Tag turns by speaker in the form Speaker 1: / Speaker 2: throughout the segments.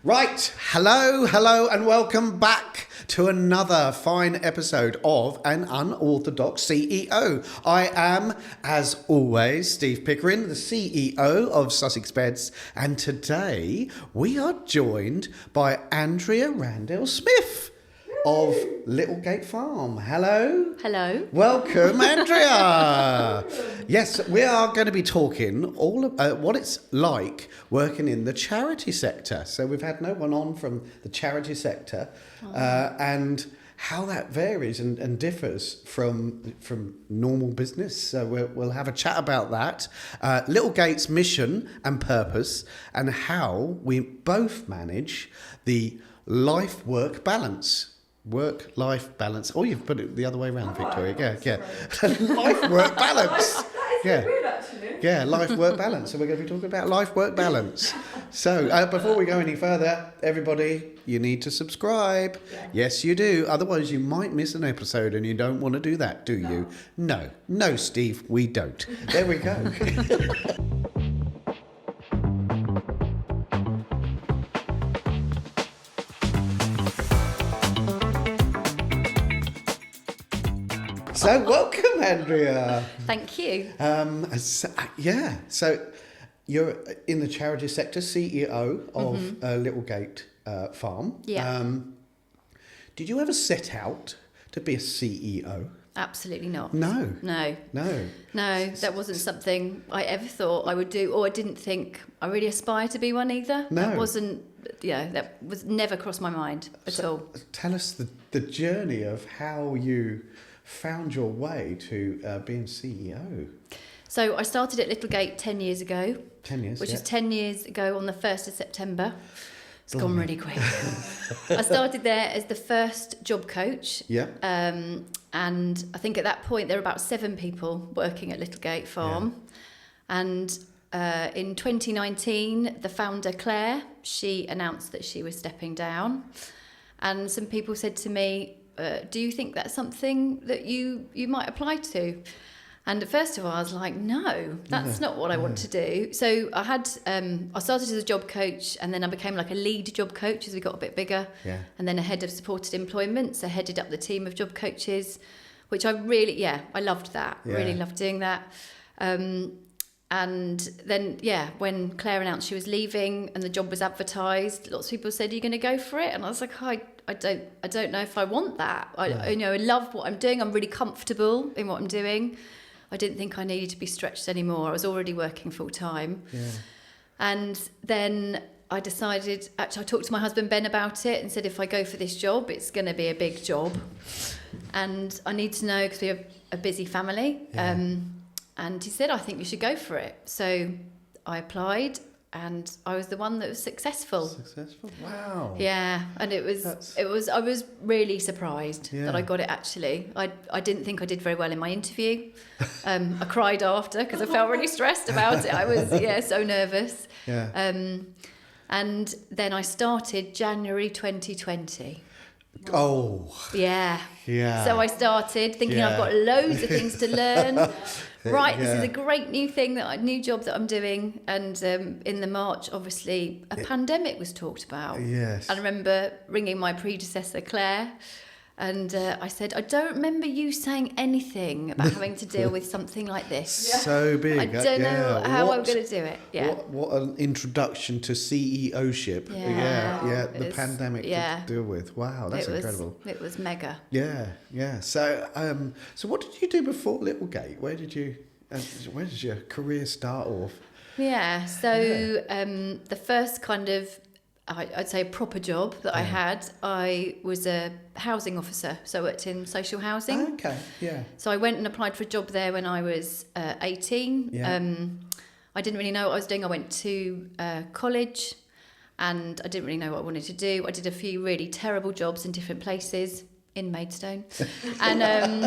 Speaker 1: Right, hello, and welcome back to another fine episode of An Unorthodox CEO. I am, as always, Steve Pickering, the CEO of Sussex Beds, and today we are joined by Andrea Randall-Smith of Littlegate Farm. Hello.
Speaker 2: Hello.
Speaker 1: Welcome, Andrea. Yes, we are going to be talking all about what it's like working in the charity sector. So we've had no one on from the charity sector, and how that varies and differs from normal business. So we'll have a chat about that, Littlegate's mission and purpose, and how we both manage the life-work balance. Work-life balance. Oh, you've put it the other way around, Victoria. Yeah. Life-work balance.
Speaker 3: That is weird, actually.
Speaker 1: Yeah, life-work balance. So we're going to be talking about life-work balance. So before we go any further, everybody, you need to subscribe.
Speaker 3: Yeah.
Speaker 1: Yes, you do. Otherwise, you might miss an episode, and you don't want to do that, do you? No, Steve, we don't. There we go. So welcome, Andrea.
Speaker 2: Thank you.
Speaker 1: So you're in the charity sector, CEO of Littlegate Farm.
Speaker 2: Yeah.
Speaker 1: Did you ever set out to be a CEO?
Speaker 2: Absolutely not.
Speaker 1: No.
Speaker 2: No, that wasn't something I ever thought I would do, or I didn't think I really aspire to be one either.
Speaker 1: No.
Speaker 2: That was never crossed my mind at all.
Speaker 1: Tell us the journey of how you found your way to being CEO.
Speaker 2: So I started at Littlegate 10 years ago.
Speaker 1: 10 years,
Speaker 2: Which
Speaker 1: yeah.
Speaker 2: is 10 years ago on the 1st of September. It's gone really quick. I started there as the first job coach.
Speaker 1: Yeah.
Speaker 2: And I think at that point there were about 7 people working at Littlegate Farm. Yeah. And in 2019, the founder, Claire, she announced that she was stepping down. And some people said to me, do you think that's something that you might apply to? And first of all, I was like, no, that's not what I want to do. So I started as a job coach, and then I became like a lead job coach as we got a bit bigger. Yeah. And then a head of supported employment, so headed up the team of job coaches, which I loved that. Yeah. Really loved doing that. And then, when Claire announced she was leaving and the job was advertised, lots of people said, are you going to go for it? And I was like, I don't know if I want that. I love what I'm doing. I'm really comfortable in what I'm doing. I didn't think I needed to be stretched anymore. I was already working full time. Yeah. And then I decided, actually I talked to my husband Ben about it and said, if I go for this job, it's going to be a big job. And I need to know, because we have a busy family. Yeah. And he said, I think you should go for it. So I applied, and I was the one that was successful.
Speaker 1: Wow.
Speaker 2: Yeah, and I was really surprised that I got it, actually. I didn't think I did very well in my interview. I cried after because I felt really stressed about it. I was so nervous. Yeah. And then I started January 2020.
Speaker 1: Oh.
Speaker 2: Yeah. So I started thinking I've got loads of things to learn. This is a great new job that I'm doing. And in the March, obviously, a pandemic was talked about.
Speaker 1: Yes.
Speaker 2: I remember ringing my predecessor, Claire, and I said, I don't remember you saying anything about having to deal with something like this.
Speaker 1: Yeah. So big.
Speaker 2: I don't know how I'm going to do it. Yeah.
Speaker 1: What an introduction to CEO-ship. The pandemic to deal with. Wow, that's incredible.
Speaker 2: It was mega.
Speaker 1: Yeah. So what did you do before Littlegate? Where did your career start off?
Speaker 2: Yeah. So the first kind of, I'd say, a proper job that I had, I was a housing officer, so I worked in social housing.
Speaker 1: Okay, yeah.
Speaker 2: So I went and applied for a job there when I was 18. Yeah. I didn't really know what I was doing. I went to college, and I didn't really know what I wanted to do. I did a few really terrible jobs in different places. In Maidstone, and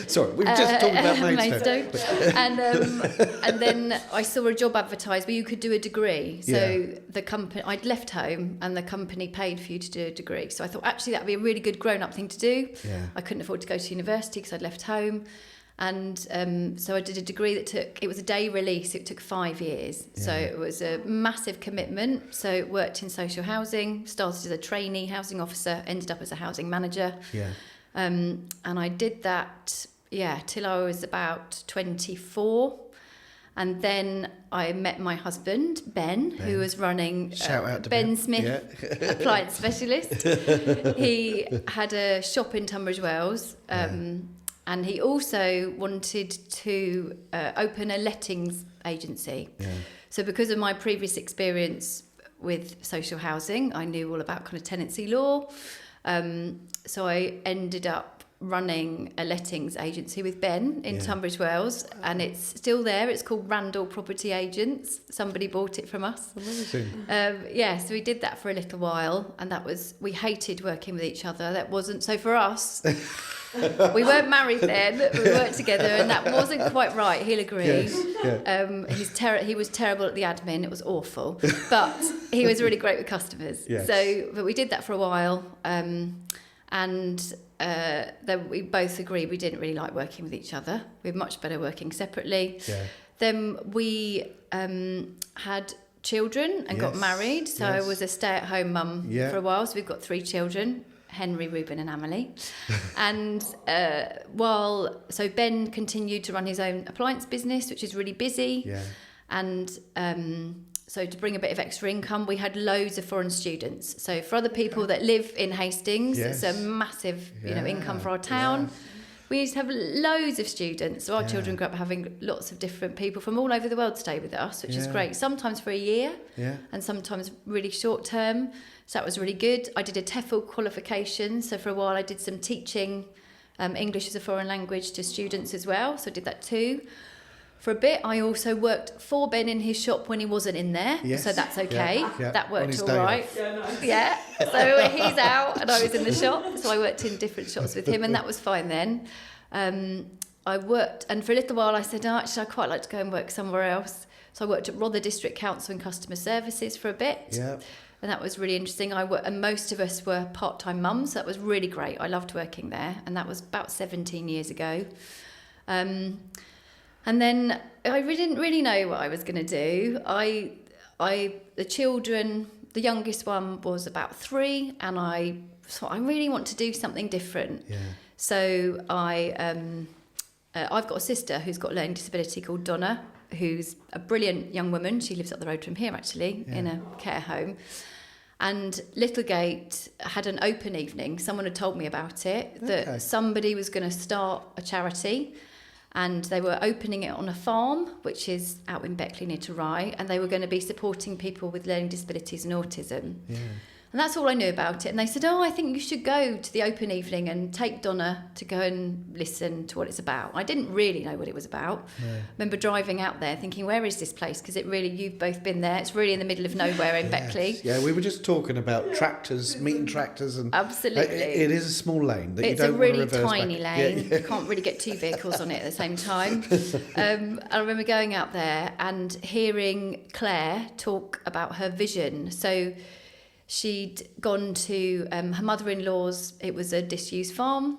Speaker 1: sorry, we were just talking about Maidstone.
Speaker 2: And then I saw a job advertised where you could do a degree. So the company, I'd left home, and the company paid for you to do a degree. So I thought, actually, that'd be a really good grown-up thing to do. Yeah. I couldn't afford to go to university because I'd left home, And so I did a degree it was a day release, it took 5 years.
Speaker 1: Yeah.
Speaker 2: So it was a massive commitment. So worked in social housing, started as a trainee housing officer, ended up as a housing manager.
Speaker 1: Yeah.
Speaker 2: And I did that, till I was about 24. And then I met my husband, Ben. Who was running
Speaker 1: Shout out to
Speaker 2: Ben Smith, appliance specialist. He had a shop in Tunbridge Wells. And he also wanted to open a lettings agency. Yeah. So because of my previous experience with social housing, I knew all about kind of tenancy law. So I ended up running a lettings agency with Ben in Tunbridge Wells, and it's still there. It's called Randall Property Agents. Somebody bought it from us.
Speaker 1: Amazing.
Speaker 2: So we did that for a little while, and we hated working with each other. That wasn't, so for us... We weren't married then, but we worked together, and that wasn't quite right. He'll agree.
Speaker 1: Yes, yeah.
Speaker 2: He was terrible at the admin. It was awful, but he was really great with customers.
Speaker 1: Yes.
Speaker 2: But we did that for a while, and then we both agreed we didn't really like working with each other. We were much better working separately. Yeah. Then we had children and got married. So I was a stay-at-home mum for a while. So we've got 3 children. Henry, Reuben and Amelie. And so Ben continued to run his own appliance business, which is really busy. Yeah. And so to bring a bit of extra income, we had loads of foreign students. So for other people that live in Hastings, it's a massive income for our town. Yeah. We used to have loads of students. So our children grew up having lots of different people from all over the world stay with us, which is great. Sometimes for a year and sometimes really short term. So that was really good. I did a TEFL qualification. So for a while I did some teaching English as a foreign language to students as well. So I did that too. For a bit, I also worked for Ben in his shop when he wasn't in there. Yes. So that's okay. Yeah. That worked all right. Yeah, nice. Yeah. So he's out and I was in the shop. So I worked in different shops with him and that was fine then. I worked, and for a little while I said, actually, I'd quite like to go and work somewhere else. So I worked at Rother District Council in customer services for a bit. Yeah. And that was really interesting. And most of us were part-time mums. So that was really great. I loved working there. And that was about 17 years ago. And then I didn't really know what I was going to do. The children, the youngest one was about 3, and I thought I really want to do something different. Yeah. So I've got a sister who's got a learning disability called Donna, who's a brilliant young woman. She lives up the road from here, actually, in a care home. And Littlegate had an open evening. Someone had told me about it, that somebody was going to start a charity. And they were opening it on a farm, which is out in Beckley near to Rye, and they were going to be supporting people with learning disabilities and autism. Yeah. And that's all I knew about it. And they said, I think you should go to the open evening and take Donna to go and listen to what it's about. I didn't really know what it was about. No. I remember driving out there thinking, where is this place? Because you've both been there. It's really in the middle of nowhere in Beckley.
Speaker 1: Yeah, we were just talking about tractors, meeting tractors. And
Speaker 2: absolutely.
Speaker 1: It is a small lane that you don't
Speaker 2: want to
Speaker 1: reverse.
Speaker 2: It's a really tiny
Speaker 1: back.
Speaker 2: lane. You can't really get 2 vehicles on it at the same time. I remember going out there and hearing Claire talk about her vision. So she'd gone to her mother-in-law's, it was a disused farm,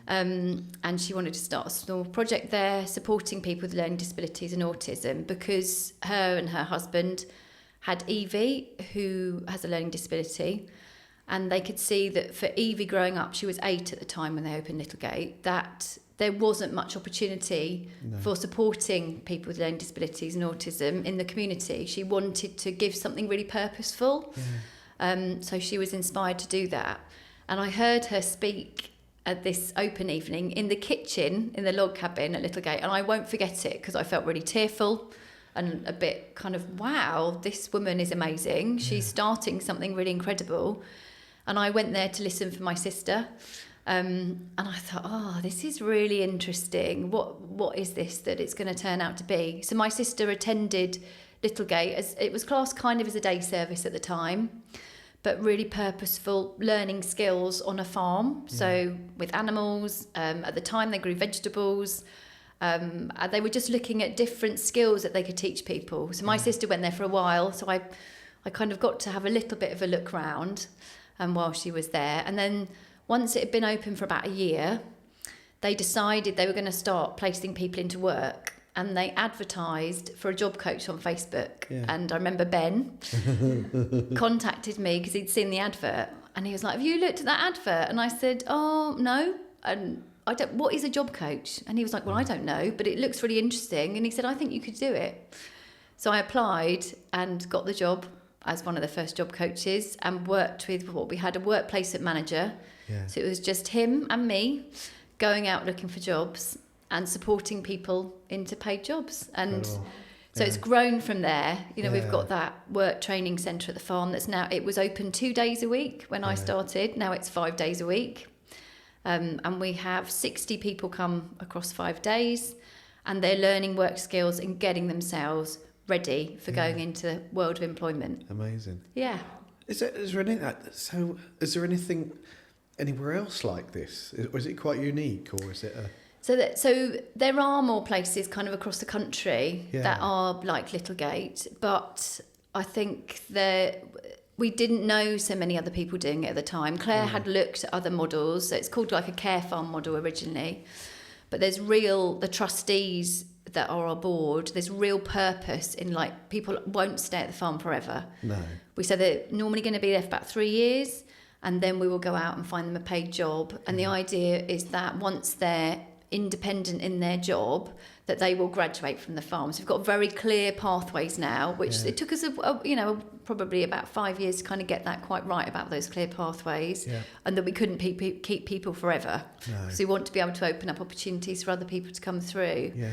Speaker 2: and she wanted to start a small project there supporting people with learning disabilities and autism, because her and her husband had Evie, who has a learning disability, and they could see that for Evie growing up, she was 8 at the time when they opened Littlegate, that there wasn't much opportunity for supporting people with learning disabilities and autism in the community. She wanted to give something really purposeful. Yeah. So she was inspired to do that. And I heard her speak at this open evening in the kitchen, in the log cabin at Littlegate, and I won't forget it because I felt really tearful and a bit kind of, wow, this woman is amazing. She's starting something really incredible. And I went there to listen for my sister. And I thought, this is really interesting. What is this that it's going to turn out to be? So my sister attended Littlegate, as it was classed kind of as a day service at the time, but really purposeful learning skills on a farm. Yeah. So with animals, at the time they grew vegetables. And they were just looking at different skills that they could teach people. So my sister went there for a while, so I kind of got to have a little bit of a look round while she was there. And then once it had been open for about a year, they decided they were going to start placing people into work, and they advertised for a job coach on Facebook.
Speaker 1: Yeah.
Speaker 2: And I remember Ben contacted me because he'd seen the advert, and he was like, have you looked at that advert? And I said, oh, no. And I don't, what is a job coach? And he was like, well, I don't know, but it looks really interesting. And he said, I think you could do it. So I applied and got the job as one of the first job coaches, and worked with we had a work placement manager.
Speaker 1: Yeah.
Speaker 2: So it was just him and me going out looking for jobs and supporting people into paid jobs. And so it's grown from there. You know, we've got that work training centre at the farm that's now, it was open 2 days a week when I started. Now it's 5 days a week. And we have 60 people come across 5 days, and they're learning work skills and getting themselves ready for going into the world of employment.
Speaker 1: Amazing.
Speaker 2: Yeah.
Speaker 1: Is there anything anywhere else like this? Or is it quite unique, or is it a...
Speaker 2: So there are more places kind of across the country that are like Littlegate, but I think we didn't know so many other people doing it at the time. Claire had looked at other models. So it's called like a care farm model originally, but there's the trustees that are on board, there's real purpose in, like, people won't stay at the farm forever.
Speaker 1: No.
Speaker 2: We said they're normally going to be there for about 3 years, and then we will go out and find them a paid job. And the idea is that once they're independent in their job, that they will graduate from the farm. So we've got very clear pathways now, which it took us probably about 5 years to kind of get that quite right about those clear pathways, and that we couldn't keep people forever.
Speaker 1: No.
Speaker 2: So we want to be able to open up opportunities for other people to come through.
Speaker 1: Yeah.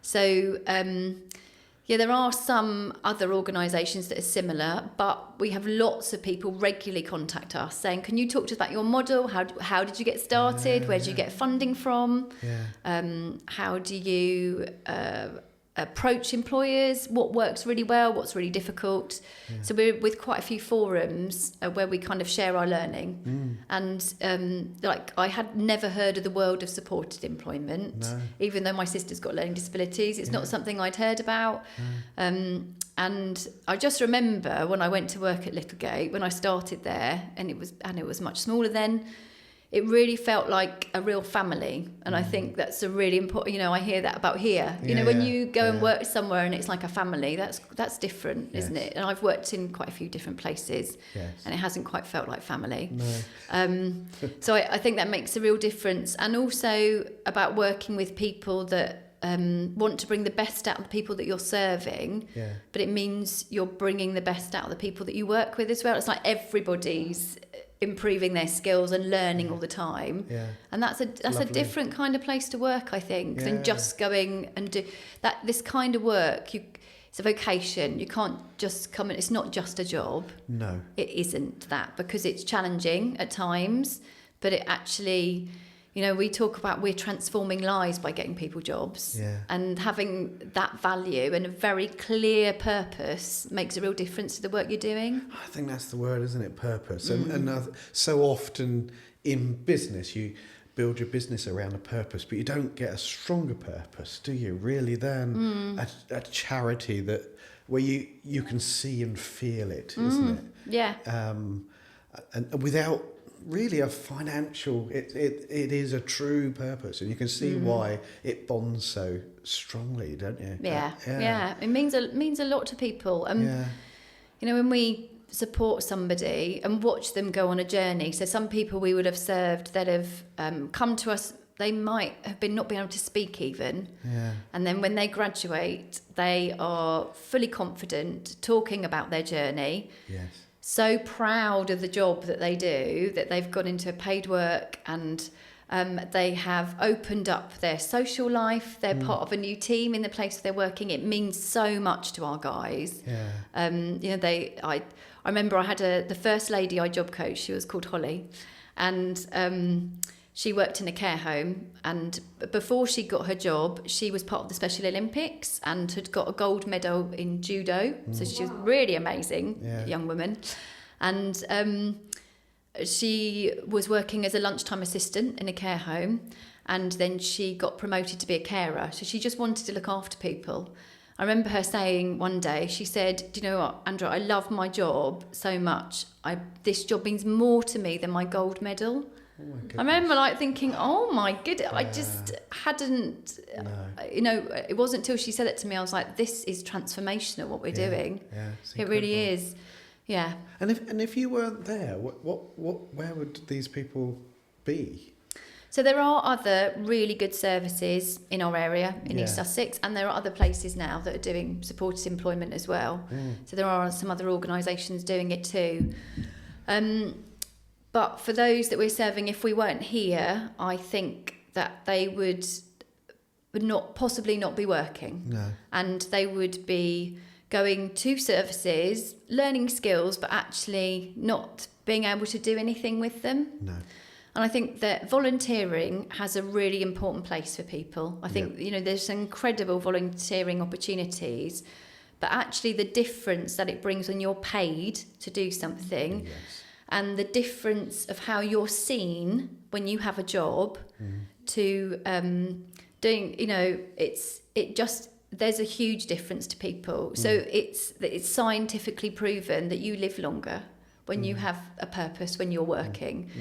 Speaker 2: So there are some other organisations that are similar, but we have lots of people regularly contact us saying, can you talk to us about your model? How did you get started? Where did you get funding from? How do you approach employers? What works really well? What's really difficult? So we're with quite a few forums where we kind of share our learning. And I had never heard of the world of supported employment, even though my sister's got learning disabilities. It's not something I'd heard about. And I just remember when I went to work at Littlegate, when I started there, and it was much smaller then, it really felt like a real family. And I think that's a really important, I hear that about here. When you go and work somewhere and it's like a family, that's different, isn't it? And I've worked in quite a few different places, and it hasn't quite felt like family.
Speaker 1: No.
Speaker 2: So I think that makes a real difference. And also about working with people that want to bring the best out of the people that you're serving, but it means you're bringing the best out of the people that you work with as well. It's like everybody's improving their skills and learning all the time, and that's a different kind of place to work, I think, than just going and do that. This kind of work, it's a vocation. You can't just come in. It's not just a job. No, it isn't that, because it's challenging at times, but it actually, we talk about we're transforming lives by getting people jobs, and having that value and a very clear purpose makes a real difference to the work you're doing.
Speaker 1: I think that's the word, isn't it? Purpose. And so often in business, you build your business around a purpose, but you don't get a stronger purpose, do you, really, than a charity where you can see and feel it, isn't it?
Speaker 2: Yeah.
Speaker 1: And without really a financial, it is a true purpose, and you can see why it bonds so strongly, don't you?
Speaker 2: Yeah. It means a lot to people. When we support somebody and watch them go on a journey, so some people we would have served that have come to us, they might have not been able to speak even, and then when they graduate, they are fully confident talking about their journey. So proud of the job that they do, that they've gone into paid work, and they have opened up their social life. They're part of a new team in the place where they're working. It means so much to our guys. I remember I had the first lady I job coached. She was called Holly, and she worked in a care home. And before she got her job, she was part of the Special Olympics and had got a gold medal in judo. So she was really amazing, young woman. And she was working as a lunchtime assistant in a care home, and then she got promoted to be a carer. So she just wanted to look after people. I remember her saying one day, she said, do you know what, Andrea, I love my job so much. This job means more to me than my gold medal.
Speaker 1: Oh my goodness.
Speaker 2: I remember like thinking, oh my goodness, I just hadn't, you know, it wasn't until she said it to me, I was like, this is transformational what we're doing.
Speaker 1: Yeah,
Speaker 2: it really is. Yeah.
Speaker 1: And if you weren't there, where would these people be?
Speaker 2: So there are other really good services in our area in East Sussex, and there are other places now that are doing supported employment as well. So there are some other organisations doing it too. But for those that we're serving, if we weren't here, I think that they would possibly not be working.
Speaker 1: No.
Speaker 2: And they would be going to services, learning skills, but actually not being able to do anything with them.
Speaker 1: No.
Speaker 2: And I think that volunteering has a really important place for people. I think, you know, there's incredible volunteering opportunities, but actually the difference that it brings when you're paid to do something and the difference of how you're seen when you have a job to doing, you know, there's a huge difference to people. So it's scientifically proven that you live longer when you have a purpose, when you're working,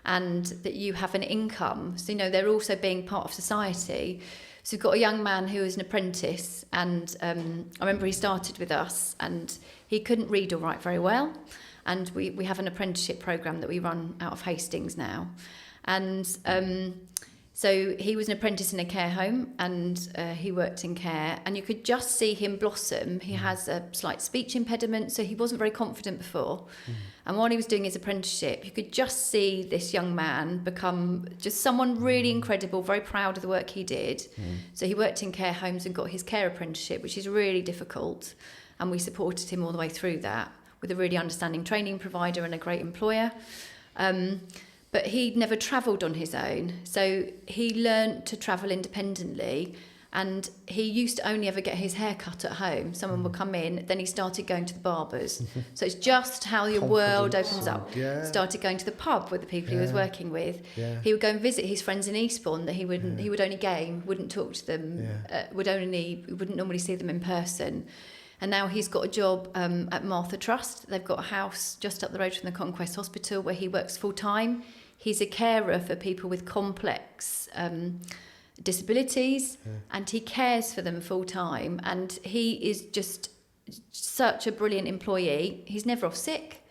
Speaker 2: and that you have an income. So, you know, they're also being part of society. So we've got a young man who is an apprentice, and I remember he started with us, and he couldn't read or write very well. And we have an apprenticeship programme that we run out of Hastings now. And so he was an apprentice in a care home, and he worked in care, and you could just see him blossom. He has a slight speech impediment, so he wasn't very confident before. And while he was doing his apprenticeship, you could just see this young man become just someone really incredible, very proud of the work he did. So he worked in care homes and got his care apprenticeship, which is really difficult. And we supported him all the way through that with a really understanding training provider and a great employer. But he'd never travelled on his own. So he learnt to travel independently, and he used to only ever get his hair cut at home. Someone would come in, then he started going to the barbers. So it's just how your world opens up. Started going to the pub with the people he was working with. He would go and visit his friends in Eastbourne that he would only game, wouldn't talk to them, wouldn't normally see them in person. And now he's got a job at Martha Trust. They've got a house just up the road from the Conquest Hospital where he works full time. He's a carer for people with complex disabilities, and he cares for them full time. And he is just such a brilliant employee. He's never off sick.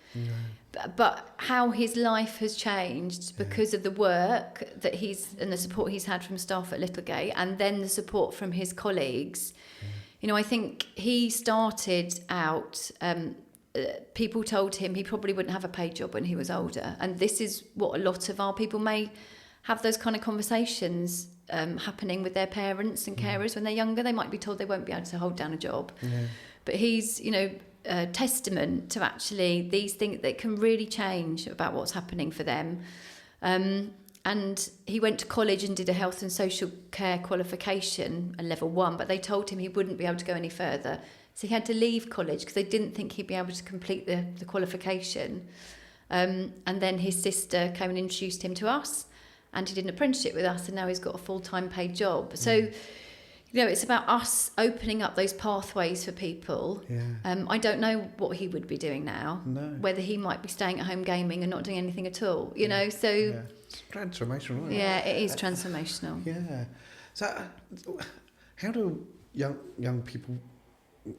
Speaker 2: But how his life has changed because of the work that and the support he's had from staff at Littlegate, and then the support from his colleagues. You know, I think he started out, people told him he probably wouldn't have a paid job when he was older. And this is what a lot of our people may have, those kind of conversations happening with their parents and carers when they're younger. They might be told they won't be able to hold down a job. But he's, you know, a testament to actually these things that can really change about what's happening for them. And he went to college and did a health and social care qualification, a level 1, but they told him he wouldn't be able to go any further. So he had to leave college because they didn't think he'd be able to complete the qualification. And then his sister came and introduced him to us, and he did an apprenticeship with us, and now he's got a full-time paid job. So, you know, it's about us opening up those pathways for people. I don't know what he would be doing now, whether he might be staying at home gaming and not doing anything at all, you know, so...
Speaker 1: It's transformational, isn't it?
Speaker 2: Yeah, it is transformational.
Speaker 1: So how do young people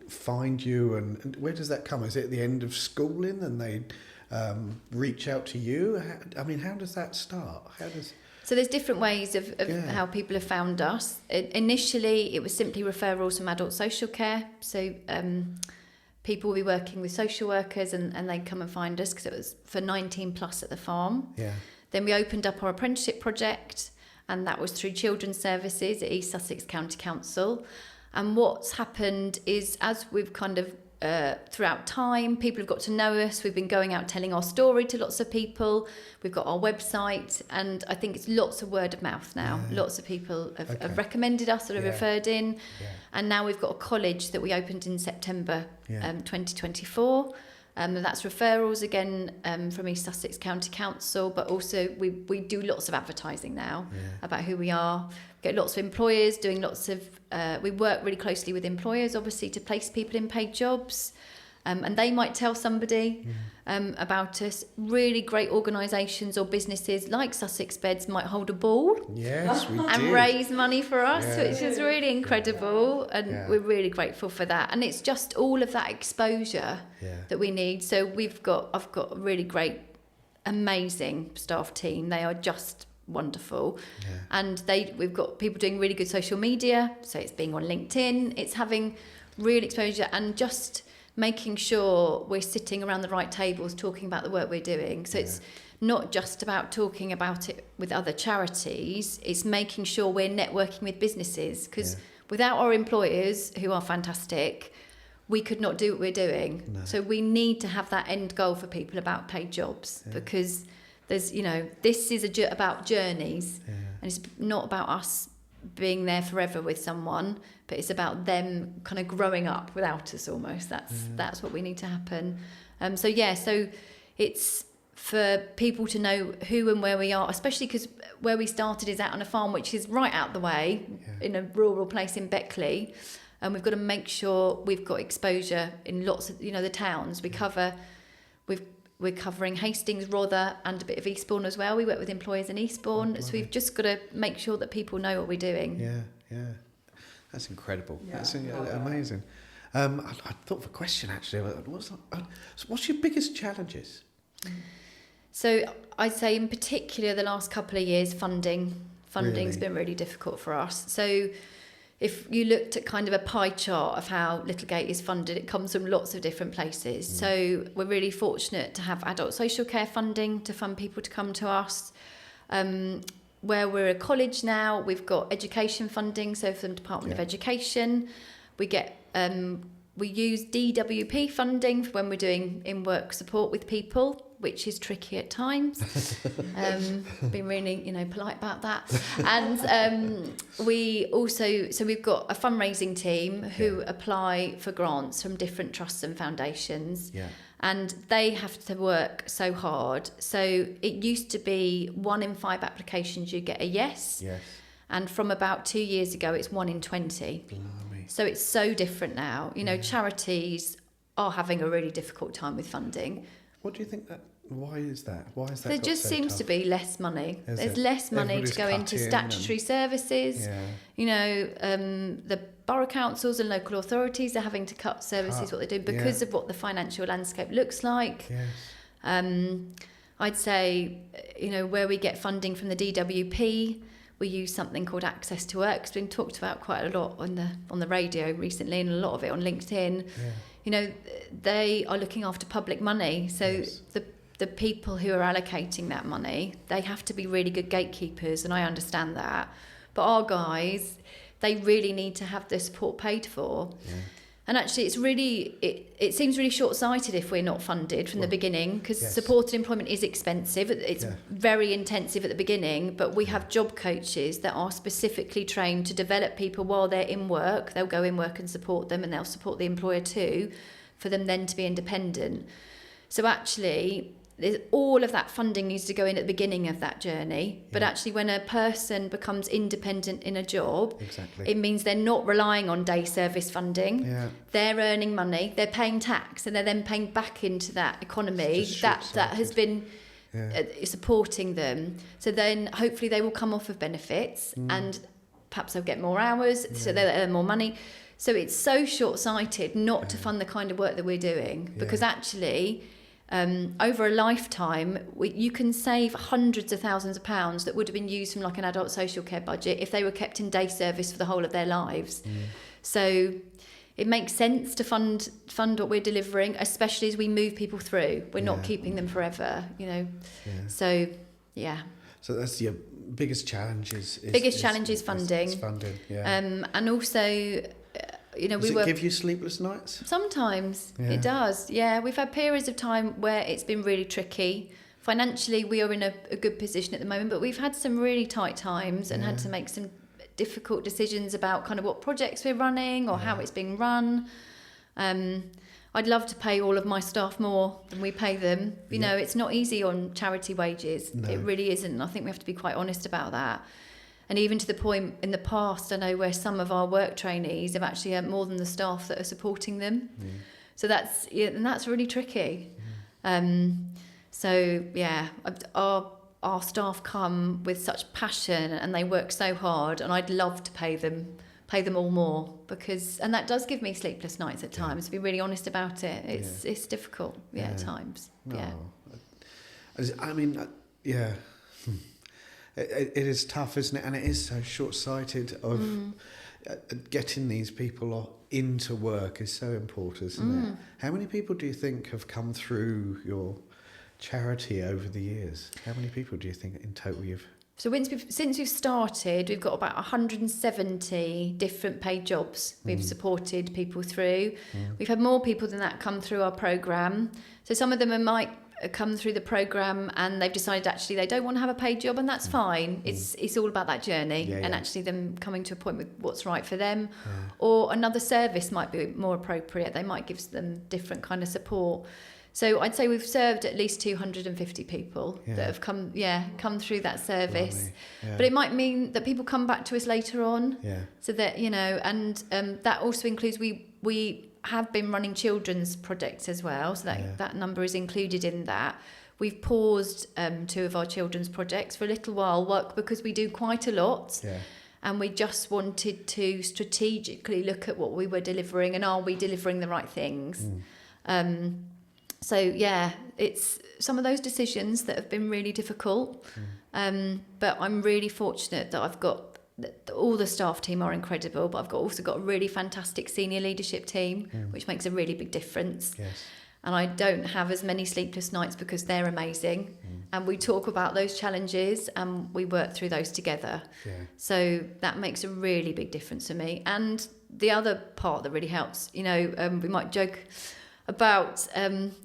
Speaker 1: find you, and where does that come? Is it at the end of schooling and they reach out to you? How does that start?
Speaker 2: So there's different ways of how people have found us. Initially, it was simply referrals from adult social care. So people will be working with social workers and they'd come and find us because it was for 19 plus at the farm. Then we opened up our apprenticeship project, and that was through Children's Services at East Sussex County Council. And what's happened is, as we've kind of, throughout time, people have got to know us. We've been going out telling our story to lots of people. We've got our website, and I think it's lots of word of mouth now. Lots of people have recommended us or have referred in. And now we've got a college that we opened in September 2024. That's referrals again from East Sussex County Council, but also we do lots of advertising now about who we are. We get lots of employers doing lots of, we work really closely with employers obviously to place people in paid jobs. And they might tell somebody about us. Really great organisations or businesses like Sussex Beds might hold a ball.
Speaker 1: Yes, we
Speaker 2: and
Speaker 1: did.
Speaker 2: raise money for us,
Speaker 1: Yeah.
Speaker 2: which is really incredible. And
Speaker 1: Yeah.
Speaker 2: we're really grateful for that. And it's just all of that exposure that we need. So I've got a really great, amazing staff team. They are just wonderful. And we've got people doing really good social media. So it's being on LinkedIn. It's having real exposure and just making sure we're sitting around the right tables talking about the work we're doing. So it's not just about talking about it with other charities, it's making sure we're networking with businesses, because without our employers, who are fantastic, we could not do what we're doing.
Speaker 1: No.
Speaker 2: So we need to have that end goal for people about paid jobs, because there's, this is about journeys, and it's not about us being there forever with someone, but it's about them kind of growing up without us almost. That's what we need to happen. So it's for people to know who and where we are, especially because where we started is out on a farm which is right out the way in a rural place in Beckley, and we've got to make sure we've got exposure in lots of the towns we cover. We're covering Hastings, Rother, and a bit of Eastbourne as well. We work with employers in Eastbourne, so we've just got to make sure that people know what we're doing.
Speaker 1: Yeah. That's incredible. Yeah. That's amazing. I thought of a question actually. What's your biggest challenges?
Speaker 2: So I'd say in particular the last couple of years, funding's
Speaker 1: Really?
Speaker 2: been really difficult for us. So if you looked at kind of a pie chart of how Littlegate is funded, it comes from lots of different places. So we're really fortunate to have adult social care funding to fund people to come to us. Where we're a college now, we've got education funding, so from the Department of Education. We get we use DWP funding for when we're doing in-work support with people, which is tricky at times. Being really, polite about that. And we also, so we've got a fundraising team who apply for grants from different trusts and foundations. Yeah. And they have to work so hard. So it used to be 1 in 5 applications you get a yes. Yes. And from about 2 years ago, it's 1 in 20. Blimey. So it's so different now. Charities are having a really difficult time with funding.
Speaker 1: What do you think why is that?
Speaker 2: There just seems to be less money. There's less money to go into statutory services. The borough councils and local authorities are having to cut services, what they do, because of what the financial landscape looks like. Yes. I'd say, where we get funding from the DWP, we use something called Access to Work. It's been talked about quite a lot on the radio recently, and a lot of it on LinkedIn. Yeah. They are looking after public money, so the people who are allocating that money, they have to be really good gatekeepers, and I understand that. But our guys, they really need to have their support paid for. Yeah. And actually, it seems really short-sighted if we're not funded from the beginning, because supported employment is expensive. It's very intensive at the beginning, but we have job coaches that are specifically trained to develop people while they're in work. They'll go in work and support them, and they'll support the employer too, for them then to be independent. So actually, all of that funding needs to go in at the beginning of that journey. But actually, when a person becomes independent in a job, it means they're not relying on day service funding. Yeah. They're earning money, they're paying tax, and they're then paying back into that economy that has been supporting them. So then hopefully they will come off of benefits and perhaps they'll get more hours, so they'll earn more money. So it's so short-sighted not to fund the kind of work that we're doing, because actually... over a lifetime, you can save hundreds of thousands of pounds that would have been used from like an adult social care budget if they were kept in day service for the whole of their lives. So it makes sense to fund what we're delivering, especially as we move people through. We're not keeping them forever, So,
Speaker 1: So that's your biggest challenge is
Speaker 2: funding.
Speaker 1: Is funding,
Speaker 2: and also...
Speaker 1: Does it give you sleepless nights?
Speaker 2: Sometimes it does. Yeah, we've had periods of time where it's been really tricky. Financially, we are in a good position at the moment, but we've had some really tight times and had to make some difficult decisions about kind of what projects we're running or how it's being run. I'd love to pay all of my staff more than we pay them. It's not easy on charity wages. No. It really isn't. I think we have to be quite honest about that. And even to the point in the past, I know where some of our work trainees have actually earned more than the staff that are supporting them. So that's really tricky. So yeah, our staff come with such passion and they work so hard, and I'd love to pay them all more, and that does give me sleepless nights at times, to be really honest about it. It's difficult, at times.
Speaker 1: No.
Speaker 2: Yeah.
Speaker 1: I mean, yeah. It is tough, isn't it? And it is so short-sighted of getting these people into work is so important, isn't it? How many people do you think have come through your charity over the years? How many people do you think in total you've...
Speaker 2: So since we've started, we've got about 170 different paid jobs we've supported people through. We've had more people than that come through our programme. So some of them might come through the programme and they've decided actually they don't want to have a paid job, and that's fine. It's all about that journey and actually them coming to a point with what's right for them. Or another service might be more appropriate. They might give them different kind of support. So I'd say we've served at least 250 people that have come through that service. But it might mean that people come back to us later on. So that, and that also includes we have been running children's projects as well. So that number is included in that. We've paused 2 of our children's projects for a little while, because we do quite a lot. And we just wanted to strategically look at what we were delivering and are we delivering the right things. So it's some of those decisions that have been really difficult, but I'm really fortunate that I've got all the staff team are incredible, but I've also got a really fantastic senior leadership team, which makes a really big difference. And I don't have as many sleepless nights because they're amazing, and we talk about those challenges and we work through those together. So that makes a really big difference for me. And the other part that really helps, we might joke about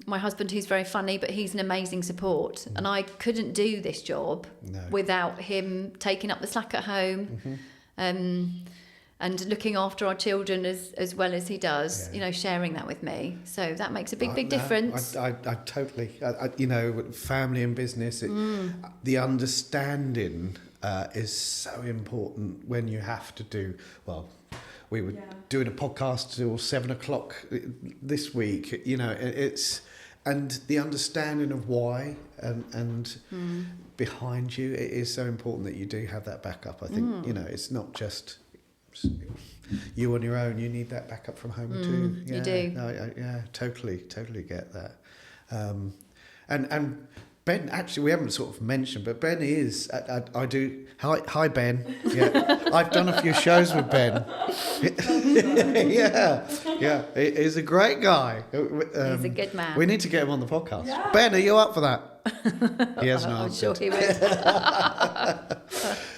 Speaker 2: my husband, who's very funny, but he's an amazing support, and I couldn't do this job without him taking up the slack at home, and looking after our children as well as he does, sharing that with me. So that makes a big difference.
Speaker 1: I totally, family and business, the understanding is so important when you have to do, we were doing a podcast till 7:00 this week, and the understanding of why and behind you, it is so important that you do have that backup. I think, it's not just you on your own, you need that backup from home too.
Speaker 2: You do.
Speaker 1: No, totally get that. And Ben, actually, we haven't sort of mentioned, but Ben is, I do, hi Ben, I've done a few shows with Ben. He's a great guy.
Speaker 2: He's a good man.
Speaker 1: We need to get him on the podcast. Yeah. Ben, are you up for that? He hasn't answered.
Speaker 2: I'm sure he would.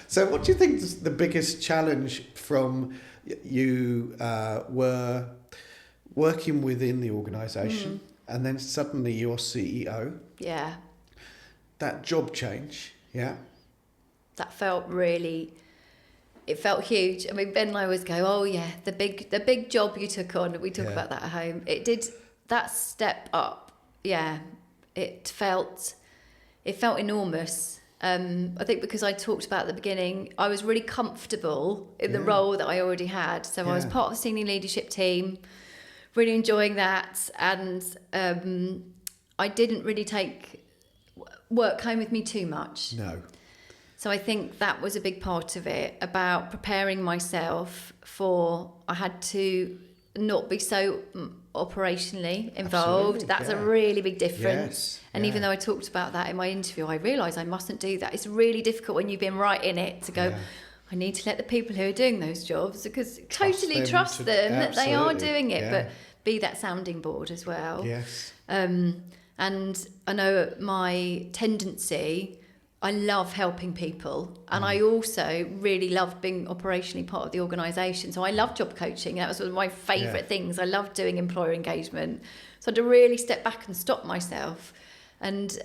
Speaker 1: So what do you think is the biggest challenge from you were working within the organisation and then suddenly you're CEO?
Speaker 2: Yeah.
Speaker 1: That job change,
Speaker 2: that felt it felt huge. I mean, Ben and I always go, the big job you took on. We talk about that at home. It did that step up. It felt enormous. I think because I talked about at the beginning, I was really comfortable in the role that I already had. So I was part of the senior leadership team, really enjoying that, and I didn't really take work home with me too much.
Speaker 1: No.
Speaker 2: So I think that was a big part of it, about preparing myself for, I had to not be so operationally involved.
Speaker 1: Absolutely,
Speaker 2: That's a really big difference.
Speaker 1: Yes,
Speaker 2: and even though I talked about that in my interview, I realised I mustn't do that. It's really difficult when you've been right in it to go, I need to let the people who are doing those jobs, because totally trust them that they are doing it, but be that sounding board as well.
Speaker 1: Yes.
Speaker 2: And I know my tendency, I love helping people, and I also really love being operationally part of the organisation. So I love job coaching. That was one of my favourite things. I love doing employer engagement. So I had to really step back and stop myself. And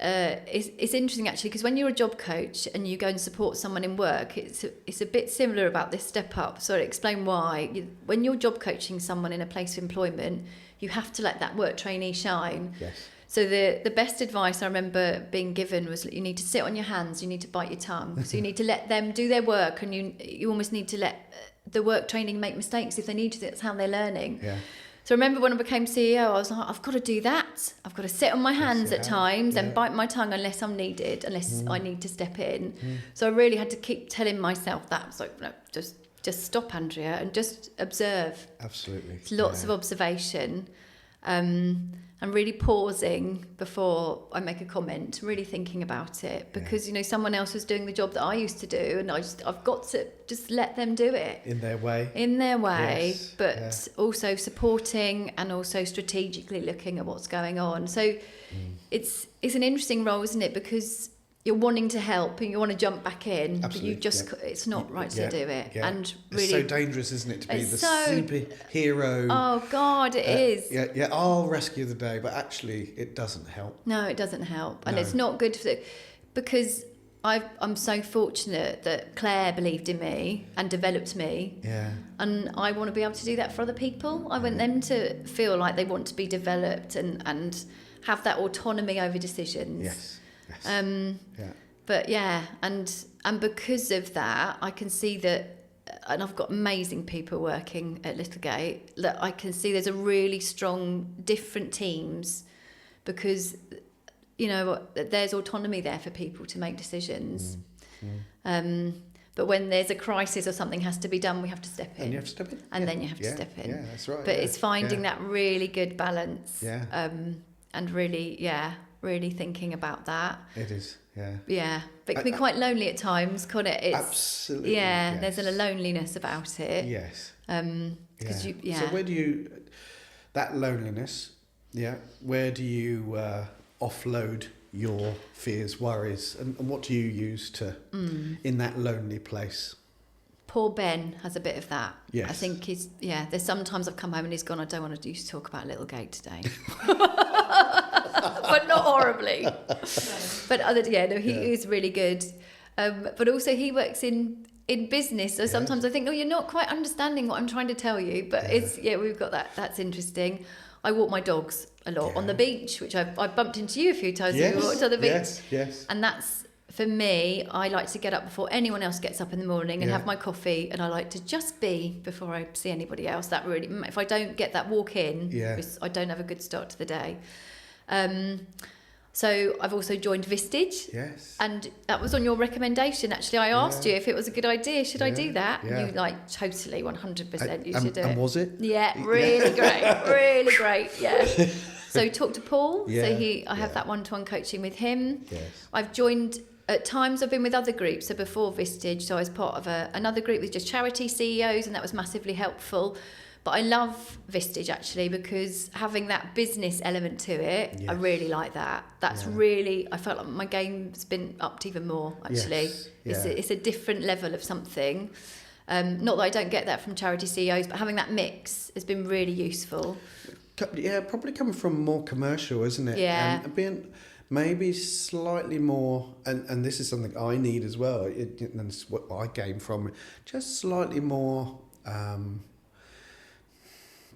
Speaker 2: it's interesting actually, because when you're a job coach and you go and support someone in work, it's a bit similar about this step up. So I'll explain why. When you're job coaching someone in a place of employment, you have to let that work trainee shine.
Speaker 1: Yes.
Speaker 2: So the best advice I remember being given was, you need to sit on your hands, you need to bite your tongue. So you need to let them do their work, and you almost need to let the work training make mistakes if they need to. That's how they're learning. So I remember when I became CEO, I was like, I've got to do that. I've got to sit on my hands at times and bite my tongue unless I'm needed, unless I need to step in. So I really had to keep telling myself that. I was like, no, just stop, Andrea, and just observe.
Speaker 1: Absolutely.
Speaker 2: It's lots of observation. And really pausing before I make a comment, really thinking about it, because someone else was doing the job that I used to do, and I've got to just let them do it
Speaker 1: in their way.
Speaker 2: Yes, but also supporting and also strategically looking at what's going on. So it's an interesting role, isn't it? Because you're wanting to help and you want to jump back in, but you just it's not right to do it.
Speaker 1: Yeah.
Speaker 2: And really,
Speaker 1: it's so dangerous, isn't it, to be the superhero?
Speaker 2: Oh God, it is.
Speaker 1: Yeah. I'll rescue the day, but actually, it doesn't help.
Speaker 2: No, it doesn't help, and it's not good because I'm so fortunate that Claire believed in me and developed me.
Speaker 1: Yeah.
Speaker 2: And I want to be able to do that for other people. I want them to feel like they want to be developed and have that autonomy over decisions.
Speaker 1: Yes.
Speaker 2: But and because of that, I can see that, and I've got amazing people working at Littlegate, that I can see there's a really strong different teams, because there's autonomy there for people to make decisions. But when there's a crisis or something has to be done, we have to step in.
Speaker 1: And you have to step in.
Speaker 2: And then you have to step in.
Speaker 1: Yeah, that's right.
Speaker 2: But it's finding that really good balance.
Speaker 1: Yeah.
Speaker 2: And really thinking about that.
Speaker 1: It is, yeah.
Speaker 2: Yeah, but it can be quite lonely at times, can't it?
Speaker 1: Absolutely.
Speaker 2: Yeah,
Speaker 1: yes.
Speaker 2: there's a loneliness about it.
Speaker 1: Yes.
Speaker 2: Because
Speaker 1: So where do you, that loneliness, where do you offload your fears, worries, and what do you use to, in that lonely place?
Speaker 2: Poor Ben has a bit of that.
Speaker 1: Yes.
Speaker 2: I think there's sometimes I've come home and he's gone, I don't want to talk about Littlegate today. But not horribly. But he is really good. But also he works in business, so sometimes I think, no, you're not quite understanding what I'm trying to tell you. But we've got that. That's interesting. I walk my dogs a lot on the beach, which I bumped into you a few times.
Speaker 1: Yes.
Speaker 2: We walked on the beach.
Speaker 1: Yes.
Speaker 2: And that's, for me, I like to get up before anyone else gets up in the morning and have my coffee, and I like to just be before I see anybody else. That really, if I don't get that walk in, I don't have a good start to the day. So I've also joined Vistage.
Speaker 1: Yes.
Speaker 2: And that was on your recommendation, actually. I asked you if it was a good idea. Should I do that?
Speaker 1: Yeah.
Speaker 2: And you totally 100% you should do it.
Speaker 1: And was it?
Speaker 2: Yeah, really great. Really great, yeah. So talk to Paul.
Speaker 1: Yeah.
Speaker 2: So I have that one-to-one coaching with him.
Speaker 1: Yes.
Speaker 2: I've joined, at times I've been with other groups. So before Vistage, so I was part of another group with just charity CEOs, and that was massively helpful. But I love Vistage, actually, because having that business element to it, I really like that. That's really, I felt like my game's been upped even more, actually.
Speaker 1: Yes.
Speaker 2: It's a different level of something. Not that I don't get that from charity CEOs, but having that mix has been really useful.
Speaker 1: Yeah, probably coming from more commercial, isn't it?
Speaker 2: Yeah.
Speaker 1: And being maybe slightly more, and this is something I need as well, and it's what I gain from it, just slightly more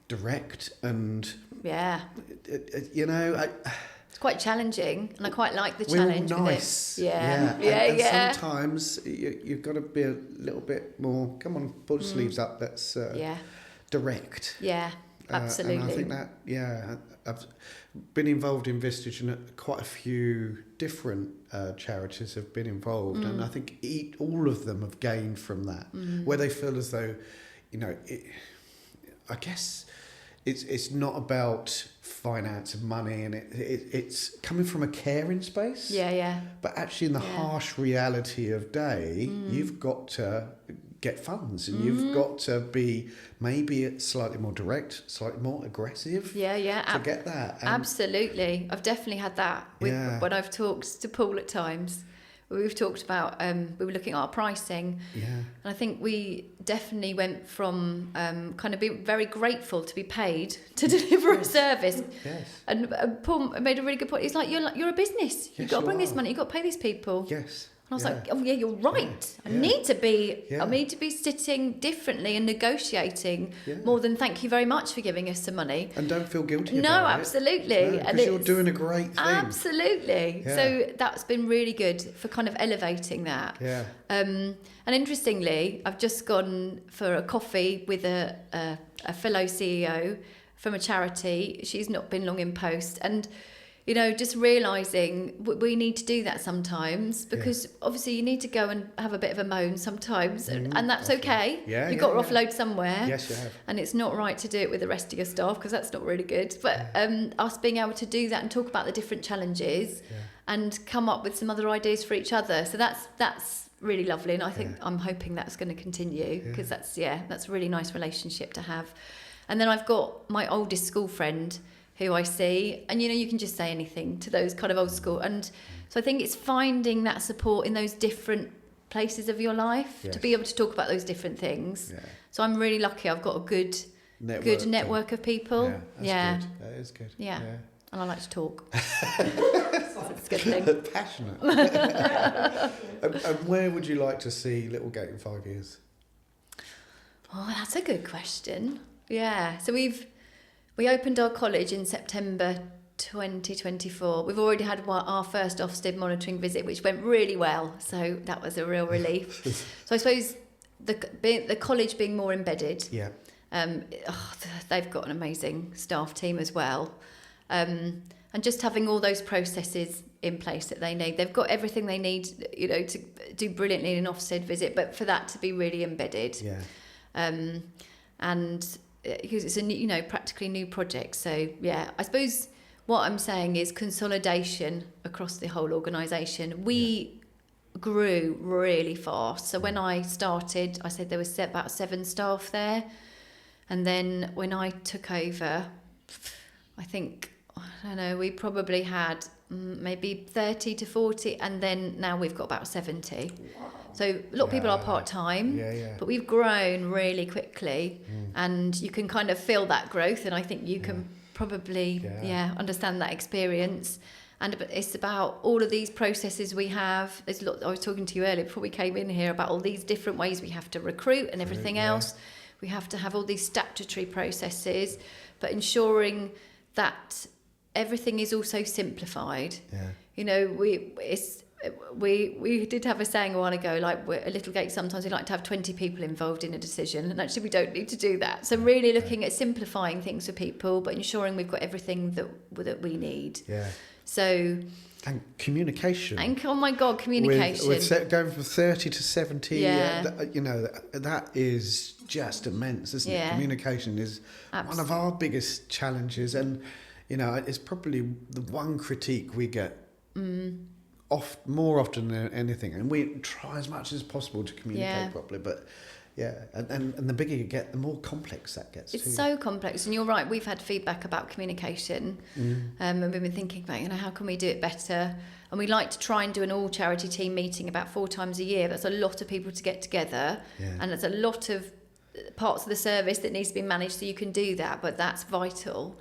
Speaker 1: direct and
Speaker 2: it's quite challenging, and I quite like the
Speaker 1: we're all
Speaker 2: challenge
Speaker 1: nice.
Speaker 2: with it.
Speaker 1: And sometimes you've got to be a little bit more, come on, pull the sleeves up, let's direct.
Speaker 2: Absolutely.
Speaker 1: And I think that I've been involved in Vistage, and quite a few different charities have been involved, and I think all of them have gained from that, where they feel as though I guess it's not about finance and money, and it's coming from a caring space. But actually, in the harsh reality of day, you've got to get funds, and you've got to be maybe slightly more direct, slightly more aggressive. To get that. And
Speaker 2: absolutely, I've definitely had that when I've talked to Paul at times. We've talked about, we were looking at our pricing, and I think we definitely went from kind of being very grateful to be paid to deliver a service. And Paul made a really good point. He's like, you're a business. You've got to bring this money. You've got to pay these people. And I was like, oh yeah, you're right. I need to be sitting differently and negotiating more than thank you very much for giving us some money.
Speaker 1: And don't feel guilty about it.
Speaker 2: No, absolutely.
Speaker 1: Because you're doing a great thing.
Speaker 2: Absolutely. So that's been really good for kind of elevating that. And interestingly, I've just gone for a coffee with a fellow CEO from a charity. She's not been long in post, and you know, just realising we need to do that sometimes, because obviously you need to go and have a bit of a moan sometimes, and that's okay. You've got to offload somewhere.
Speaker 1: Yes, you have.
Speaker 2: And it's not right to do it with the rest of your staff, because that's not really good. But us being able to do that and talk about the different challenges and come up with some other ideas for each other. So that's really lovely, and I think I'm hoping that's going to continue, because that's a really nice relationship to have. And then I've got my oldest school friend who I see, and you know, you can just say anything to those kind of old school, and so I think it's finding that support in those different places of your life to be able to talk about those different things. So I'm really lucky. I've got a good network of people.
Speaker 1: Good. That is good.
Speaker 2: Yeah. And I like to talk. That's a good thing.
Speaker 1: Passionate. And where would you like to see Littlegate in 5 years?
Speaker 2: Oh, that's a good question. Yeah. So we opened our college in September 2024. We've already had our first Ofsted monitoring visit, which went really well. So that was a real relief. So I suppose the college being more embedded. They've got an amazing staff team as well. And just having all those processes in place that they need. They've got everything they need, you know, to do brilliantly in an Ofsted visit, but for that to be really embedded. And because it's a new, you know, practically new project. So I suppose what I'm saying is consolidation across the whole organisation. We grew really fast. So when I started, I said there was about 7 staff there, and then when I took over, I think, I don't know, we probably had maybe 30 to 40, and then now we've got about 70. So a lot of people are part-time, but we've grown really quickly, and you can kind of feel that growth, and I think you can probably understand that experience. And it's about all of these processes we have. There's a lot, I was talking to you earlier before we came in here about all these different ways we have to recruit and everything else. We have to have all these statutory processes, but ensuring that everything is also simplified. You know, we did have a saying a while ago, like at Littlegate sometimes we like to have 20 people involved in a decision, and actually we don't need to do that. So really looking at simplifying things for people, but ensuring we've got everything that we need. So
Speaker 1: and communication.
Speaker 2: And oh my God, communication.
Speaker 1: With going from 30 to 70, you know, that is just immense, isn't it? Communication is one of our biggest challenges, and you know, it's probably the one critique we get more often than anything, and we try as much as possible to communicate properly, but and the bigger you get, the more complex that gets.
Speaker 2: It's so complex, and you're right, we've had feedback about communication, and we've been thinking about, you know, how can we do it better, and we like to try and do an all charity team meeting about 4 times a year. That's a lot of people to get together, and there's a lot of parts of the service that needs to be managed, so you can do that, but that's vital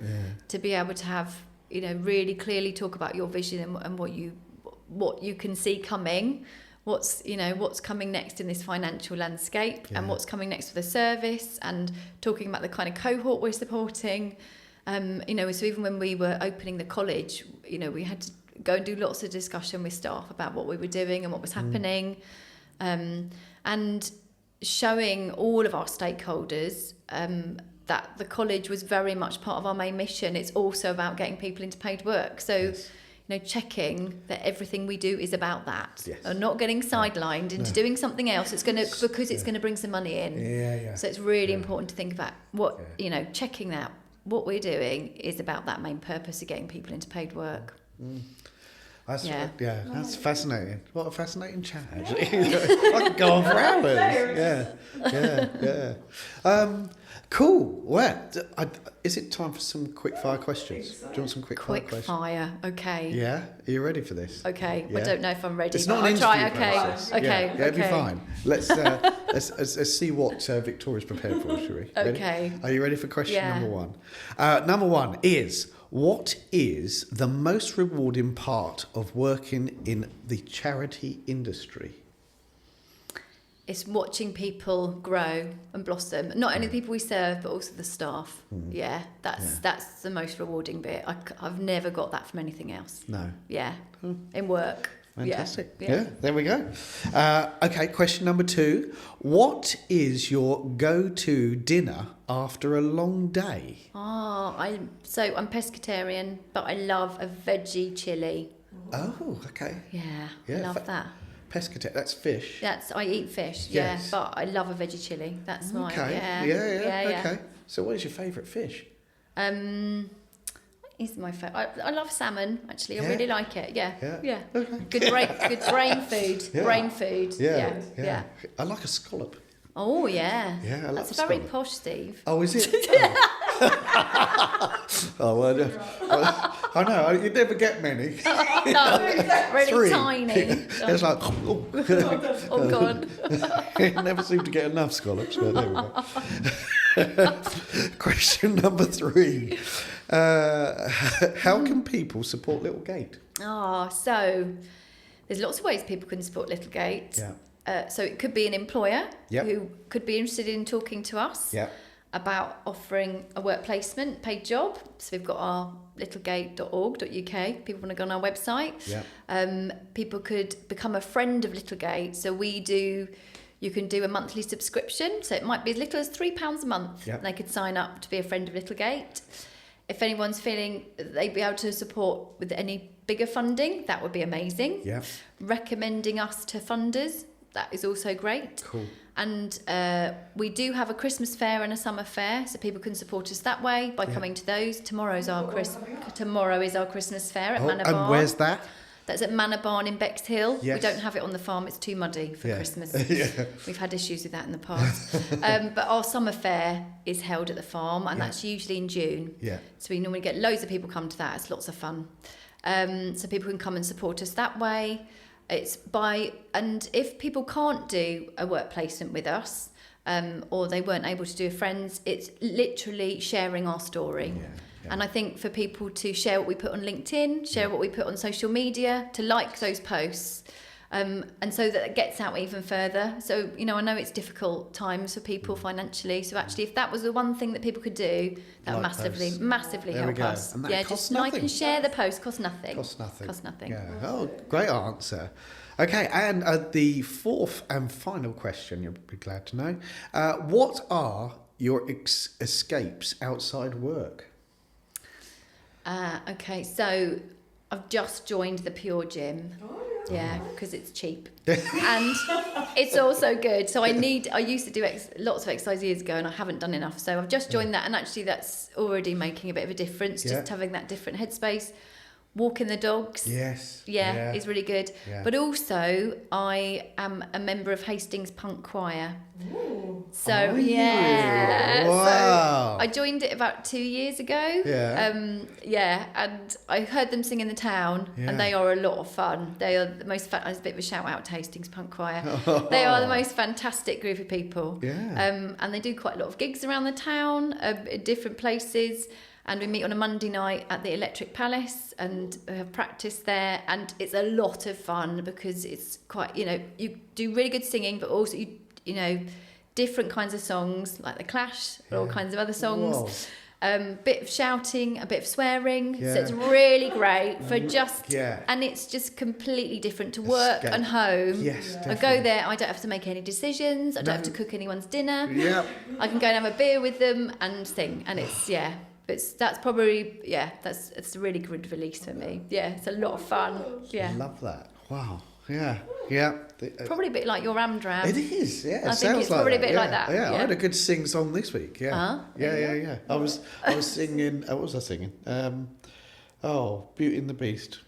Speaker 2: to be able to have, you know, really clearly talk about your vision and what you can see coming, what's coming next in this financial landscape, and what's coming next for the service, and talking about the kind of cohort we're supporting. You know, so even when we were opening the college, you know, we had to go and do lots of discussion with staff about what we were doing and what was happening, and showing all of our stakeholders that the college was very much part of our main mission. It's also about getting people into paid work. So, you know, checking that everything we do is about that, and not getting sidelined into doing something else. It's going to bring some money in. So it's really important to think about what you know, checking that what we're doing is about that main purpose of getting people into paid work.
Speaker 1: That's that's fascinating. What a fascinating chat, actually. I could go on for hours. Cool. Well, is it time for some quickfire questions? Do you want some quickfire questions?
Speaker 2: Quickfire, okay.
Speaker 1: Yeah? Are you ready for this?
Speaker 2: Okay. I don't know if I'm ready.
Speaker 1: It's not an interview process.
Speaker 2: Okay.
Speaker 1: It'll be fine. Let's see what Victoria's prepared for, shall we? Ready?
Speaker 2: Okay.
Speaker 1: Are you ready for question number 1? Number 1 is, what is the most rewarding part of working in the charity industry?
Speaker 2: It's watching people grow and blossom. Not only the people we serve, but also the staff. That's the most rewarding bit. I've never got that from anything else.
Speaker 1: No.
Speaker 2: Yeah, in work.
Speaker 1: Fantastic.
Speaker 2: Yeah.
Speaker 1: Yeah, there we go. Okay, question number 2. What is your go-to dinner after a long day?
Speaker 2: I'm pescatarian, but I love a veggie chili.
Speaker 1: Oh, okay.
Speaker 2: Yeah, I
Speaker 1: Yeah,
Speaker 2: love that.
Speaker 1: Pescatarian, that's fish.
Speaker 2: I eat fish,
Speaker 1: Yes.
Speaker 2: but I love a veggie chili. That's my
Speaker 1: Okay.
Speaker 2: yeah.
Speaker 1: Okay. So what is your favourite fish?
Speaker 2: Is my favourite. I love salmon. Actually, I
Speaker 1: Yeah.
Speaker 2: really like it. Yeah.
Speaker 1: Okay.
Speaker 2: Good brain food.
Speaker 1: Yeah.
Speaker 2: Brain food. Yeah.
Speaker 1: I like a scallop.
Speaker 2: Oh yeah.
Speaker 1: Yeah, I love
Speaker 2: That's
Speaker 1: a
Speaker 2: very
Speaker 1: scallop.
Speaker 2: posh, Steve.
Speaker 1: Oh, is it? Oh, well, I know, you never get many.
Speaker 2: No, really
Speaker 1: 3.
Speaker 2: tiny.
Speaker 1: It's like, oh,
Speaker 2: Oh God.
Speaker 1: never seem to get enough scallops, but there we go. Question number 3. How can people support Littlegate?
Speaker 2: So there's lots of ways people can support Littlegate.
Speaker 1: Yeah.
Speaker 2: So it could be an employer
Speaker 1: Yep.
Speaker 2: who could be interested in talking to us
Speaker 1: Yeah.
Speaker 2: about offering a work placement, paid job. So we've got our littlegate.org.uk. People want to go on our website.
Speaker 1: Yeah.
Speaker 2: People could become a friend of Littlegate. So you can do a monthly subscription. So it might be as little as £3 a month.
Speaker 1: Yep.
Speaker 2: They could sign up to be a friend of Littlegate. If anyone's feeling they'd be able to support with any bigger funding, that would be amazing.
Speaker 1: Yeah.
Speaker 2: Recommending us to funders, that is also great.
Speaker 1: Cool.
Speaker 2: And we do have a Christmas fair and a summer fair, so people can support us that way by coming to those. Tomorrow is our Christmas fair at Manor Barn.
Speaker 1: And where's that?
Speaker 2: That's at Manor Barn in Bexhill.
Speaker 1: Yes.
Speaker 2: We don't have it on the farm; it's too muddy for Christmas.
Speaker 1: Yeah.
Speaker 2: We've had issues with that in the past. But our summer fair is held at the farm, and that's usually in June.
Speaker 1: Yeah.
Speaker 2: So we normally get loads of people come to that. It's lots of fun. So people can come and support us that way. And if people can't do a work placement with us, or they weren't able to do a friends, it's literally sharing our story.
Speaker 1: Yeah.
Speaker 2: And I think for people to share what we put on LinkedIn, share what we put on social media, to like those posts, and so that it gets out even further. So, I know it's difficult times for people financially. So actually, if that was the one thing that people could do, that would massively
Speaker 1: There we
Speaker 2: help
Speaker 1: go.
Speaker 2: us.
Speaker 1: And that costs
Speaker 2: just like
Speaker 1: nothing.
Speaker 2: and share the post, costs nothing.
Speaker 1: Costs nothing. Yeah. Oh, great answer. Okay, and the 4th and final question, you'll be glad to know. What are your escapes outside work?
Speaker 2: Okay, so I've just joined the Pure Gym. Yeah, because it's cheap and it's also good. So I used to do lots of exercise years ago, and I haven't done enough. So I've just joined that, and actually that's already making a bit of a difference. Just having that different headspace. Walking the dogs.
Speaker 1: Yes.
Speaker 2: Yeah, is really good.
Speaker 1: Yeah.
Speaker 2: But also, I am a member of Hastings Punk Choir.
Speaker 3: Ooh.
Speaker 2: So
Speaker 1: Are you?
Speaker 2: yeah,
Speaker 1: Wow.
Speaker 2: so I joined it about 2 years ago.
Speaker 1: Yeah.
Speaker 2: And I heard them sing in the town, and they are a lot of fun. They are the most. As a bit of a shout out to Hastings Punk Choir. They are the most fantastic group of people.
Speaker 1: Yeah.
Speaker 2: And they do quite a lot of gigs around the town, at different places. And we meet on a Monday night at the Electric Palace, and we have practice there. And it's a lot of fun because it's quite, you do really good singing, but also different kinds of songs like The Clash, all kinds of other songs. Bit of shouting, a bit of swearing. So it's really great for and it's just completely different to work and home.
Speaker 1: Yes,
Speaker 2: I go there, I don't have to make any decisions. I don't have to cook anyone's dinner. I can go and have a beer with them and sing. And it's, that's probably, it's a really good release for me. Yeah, it's a lot of fun. Yeah.
Speaker 1: Love that. Wow. Yeah. Yeah.
Speaker 2: Probably a bit like your Amdram.
Speaker 1: It is, yeah.
Speaker 2: I think it's probably a bit like that.
Speaker 1: Yeah, I had a good sing song this week. Yeah. Yeah. I was singing. What was I singing? Beauty and the Beast.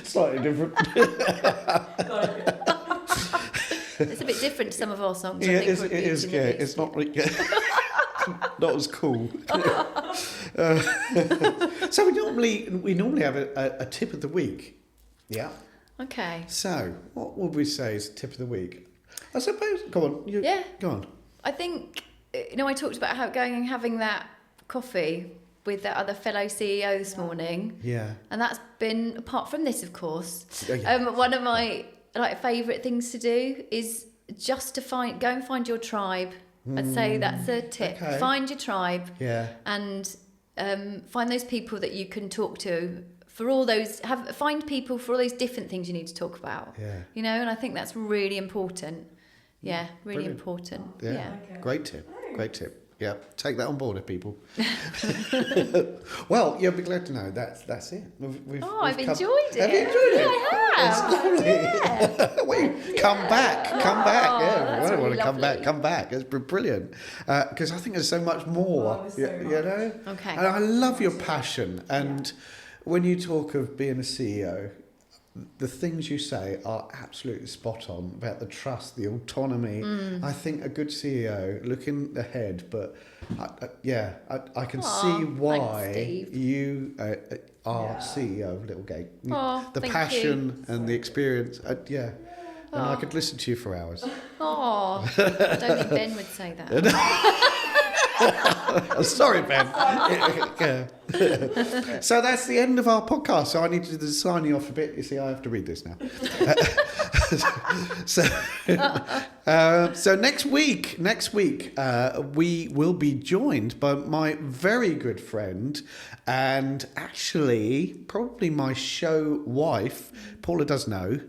Speaker 1: Slightly different.
Speaker 2: It's a bit different to some of our songs.
Speaker 1: Yeah,
Speaker 2: I think,
Speaker 1: it is. Yeah, it's not really. Not as cool. So we normally have a tip of the week. Yeah.
Speaker 2: Okay.
Speaker 1: So what would we say is tip of the week? I suppose. Go on. Go on.
Speaker 2: I think I talked about how going and having that coffee with that other fellow CEO this morning.
Speaker 1: Yeah.
Speaker 2: And that's been, apart from this, of course,
Speaker 1: Yeah.
Speaker 2: one of my favourite things to do is just to go and find your tribe. I'd say that's a tip.
Speaker 1: Okay.
Speaker 2: Find your tribe.
Speaker 1: Yeah.
Speaker 2: And find those people that you can talk to for all those, find people for all those different things you need to talk about.
Speaker 1: Yeah.
Speaker 2: You know, and I think that's really important. Yeah, really
Speaker 1: Brilliant.
Speaker 2: important.
Speaker 1: Yeah.
Speaker 2: Yeah.
Speaker 1: Great tip. Great tip. Yeah, take that on board, people. Well, you'll be glad to know that's it.
Speaker 2: I've enjoyed it.
Speaker 1: Have you enjoyed it?
Speaker 2: Yeah, I have.
Speaker 1: It's lovely. Wait, come back. Yeah,
Speaker 2: that's
Speaker 1: I want
Speaker 2: really
Speaker 1: to come back.
Speaker 2: lovely.
Speaker 1: Come back. It's brilliant. Because I think there's so much more.
Speaker 3: there's so
Speaker 1: You know.
Speaker 2: Okay.
Speaker 1: And I love your passion. And when you talk of being a CEO, the things you say are absolutely spot on about the trust, the autonomy. I think a good CEO, looking ahead, but I can see why
Speaker 2: thanks, Steve.
Speaker 1: you are CEO of Littlegate.
Speaker 2: Oh,
Speaker 1: The
Speaker 2: thank
Speaker 1: passion and the experience, and I could listen to you for hours.
Speaker 2: Oh, I don't think Ben would say that.
Speaker 1: Sorry, Ben. So that's the end of our podcast. So I need to sign you off a bit. You see, I have to read this now. So next week, we will be joined by my very good friend and actually probably my show wife. Paula does know.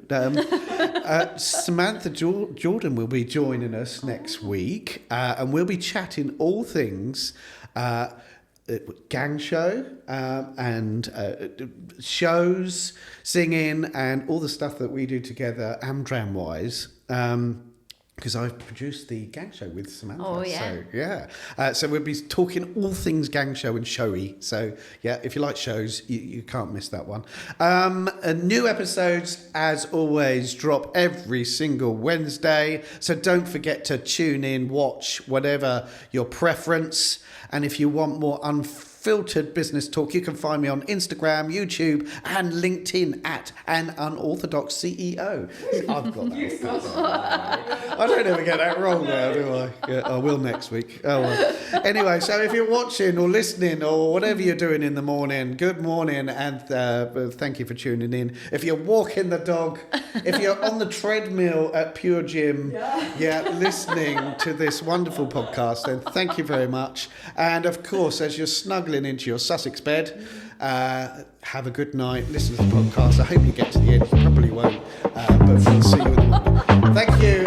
Speaker 1: Samantha Jordan will be joining us next week, and we'll be chatting all things gang show and shows, singing, and all the stuff that we do together, Amdram-wise. Because I've produced the gang show with Samantha.
Speaker 2: Oh, yeah.
Speaker 1: So, so we'll be talking all things gang show and showy. So, yeah, if you like shows, you can't miss that one. New episodes, as always, drop every single Wednesday. So don't forget to tune in, watch, whatever your preference. And if you want more unfiltered business talk, you can find me on Instagram, YouTube, and LinkedIn at An Unorthodox CEO. I've got that. I don't ever get that wrong now, do I? Yeah, I will next week. Oh, well. Anyway, so if you're watching or listening or whatever you're doing in the morning, good morning, and thank you for tuning in. If you're walking the dog, if you're on the treadmill at Pure Gym, listening to this wonderful podcast, then thank you very much. And of course, as you're snuggling into your Sussex bed, have a good night, listen to the podcast. I hope you get to the end. You probably won't, but we'll see you in the morning. Thank you.